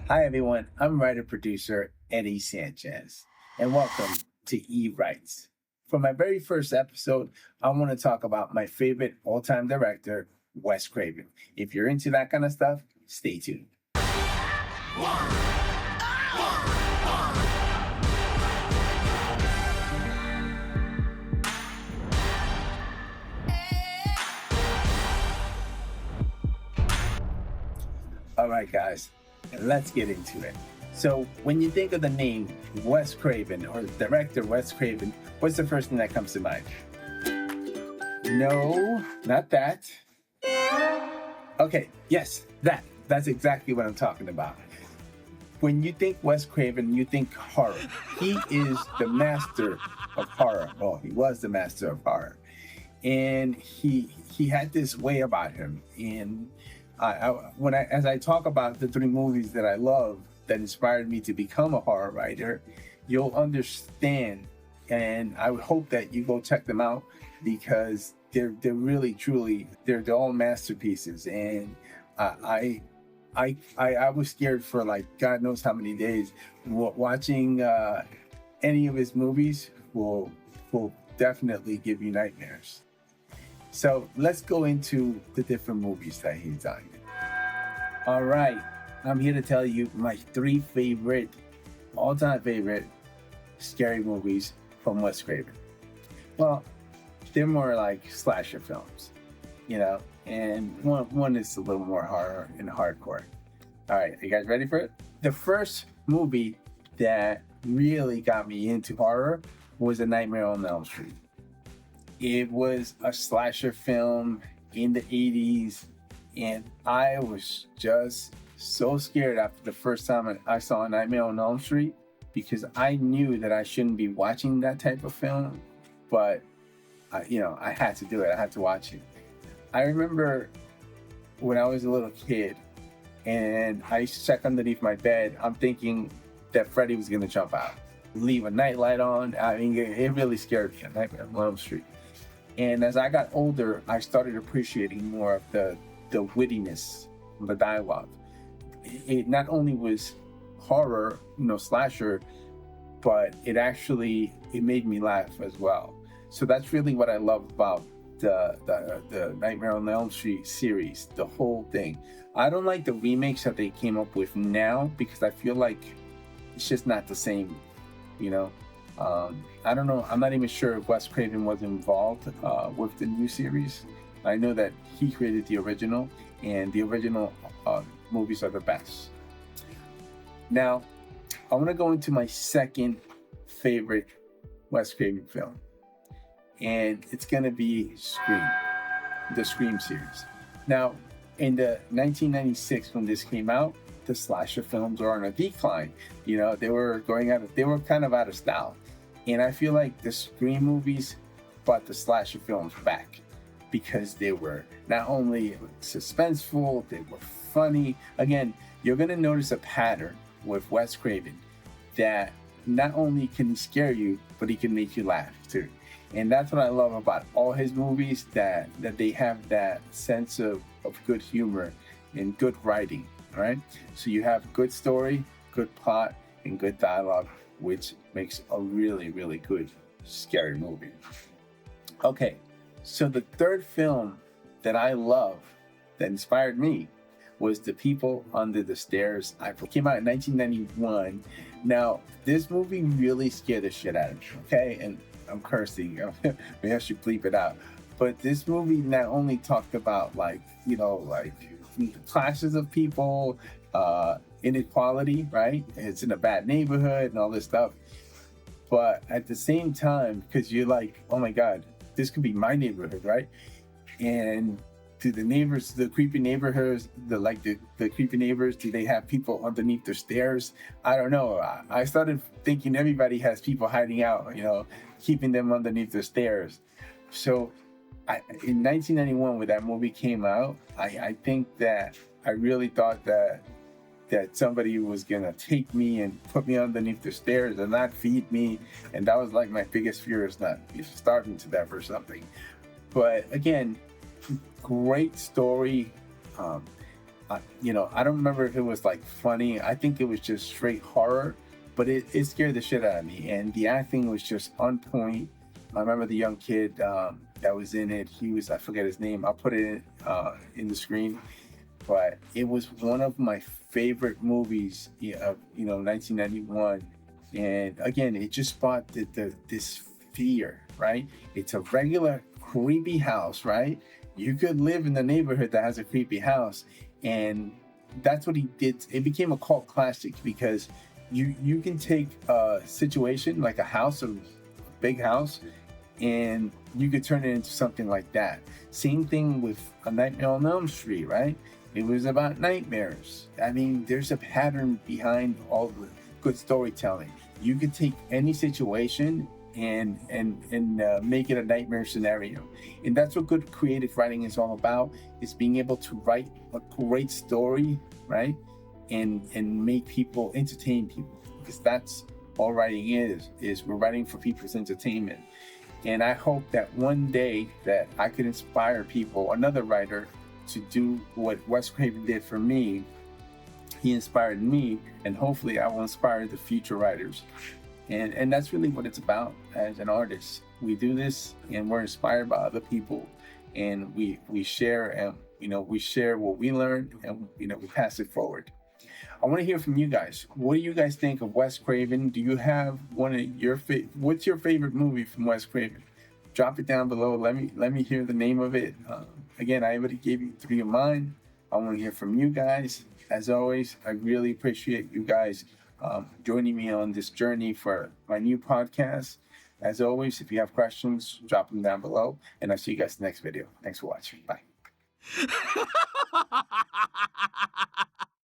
Hi, everyone. I'm writer-producer Eddy Sanchez, and welcome to EWrites. For my very first episode, I want to talk about my favorite all-time director, Wes Craven. If you're into that kind of stuff, stay tuned. All right, guys, let's get into it. So when you think of the name Wes Craven or director Wes Craven, what's the first thing that comes to mind? No, not that. Okay, yes, that. That's exactly what I'm talking about. When you think Wes Craven, you think horror. He is the master of horror. Well, he was the master of horror. And he had this way about him. And as I talk about the three movies that I love that inspired me to become a horror writer, you'll understand. And I would hope that you go check them out because they're really truly they're all masterpieces. And I was scared for like God knows how many days. Watching any of his movies will definitely give you nightmares. So let's go into the different movies that he's done. All right, I'm here to tell you my three all-time favorite scary movies from Wes Craven. Well, they're more like slasher films, and one is a little more horror and hardcore. All right, are you guys ready for it? The first movie that really got me into horror was A Nightmare on Elm Street. It was a slasher film in the 80s, and I was just so scared after the first time I saw A Nightmare on Elm Street because I knew that I shouldn't be watching that type of film, but I had to do it. I had to watch it. I remember when I was a little kid and I used to check underneath my bed, I'm thinking that Freddy was going to jump out, leave a nightlight on. I mean, it really scared me, A Nightmare on Elm Street. And as I got older, I started appreciating more of the wittiness, the dialogue. It not only was horror, slasher, but it made me laugh as well. So that's really what I love about the Nightmare on Elm Street series, the whole thing. I don't like the remakes that they came up with now because I feel like it's just not the same, I don't know. I'm not even sure if Wes Craven was involved with the new series. I know that he created the original, and the original movies are the best. Now, I want to go into my second favorite Wes Craven film, and it's going to be Scream, the Scream series. Now, in the 1996 when this came out, the slasher films were on a decline. They were kind of out of style. And I feel like the Scream movies brought the slasher films back because they were not only suspenseful, they were funny. Again, you're going to notice a pattern with Wes Craven that not only can he scare you, but he can make you laugh too. And that's what I love about all his movies, that they have that sense of good humor and good writing, right? So you have good story, good plot, and good dialogue, which makes a really, really good scary movie. Okay, so the third film that I love that inspired me was The People Under the Stairs. It came out in 1991. Now, this movie really scared the shit out of me, okay? And I'm cursing. Maybe I should bleep it out. But this movie not only talked about classes of people, inequality, right? It's in a bad neighborhood and all this stuff. But at the same time, because you're like, oh my God, this could be my neighborhood, right? And do the neighbors, the creepy neighborhoods, the creepy neighbors, do they have people underneath their stairs? I don't know. I started thinking everybody has people hiding out, keeping them underneath their stairs. So in 1991, when that movie came out, I think that I really thought that somebody was gonna take me and put me underneath the stairs and not feed me, and that was like my biggest fear, is not starving to death or something. But again, great story. I don't remember if it was like funny. I think it was just straight horror, but it scared the shit out of me. And the acting was just on point. I remember the young kid that was in it. I forget his name. I'll put it in the screen. But it was one of my favorite movies of 1991. And again, it just brought this fear, right? It's a regular creepy house, right? You could live in the neighborhood that has a creepy house, and that's what he did. It became a cult classic because you can take a situation like a big house, and you could turn it into something like that. Same thing with A Nightmare on Elm Street, right? It was about nightmares. I mean, there's a pattern behind all the good storytelling. You could take any situation and make it a nightmare scenario, and that's what good creative writing is all about: is being able to write a great story, right? And make people entertain people, because that's all writing is we're writing for people's entertainment. And I hope that one day that I could inspire people, another writer, to do what Wes Craven did for me. He inspired me, and hopefully I will inspire the future writers. And that's really what it's about as an artist. We do this and we're inspired by other people, and we share, and we share what we learned, and we pass it forward. I want to hear from you guys. What do you guys think of Wes Craven? Do you have one of your what's your favorite movie from Wes Craven? Drop it down below. Let me hear the name of it. Again, I already gave you 3 of mine. I want to hear from you guys. As always, I really appreciate you guys joining me on this journey for my new podcast. As always, if you have questions, drop them down below, and I'll see you guys in the next video. Thanks for watching. Bye.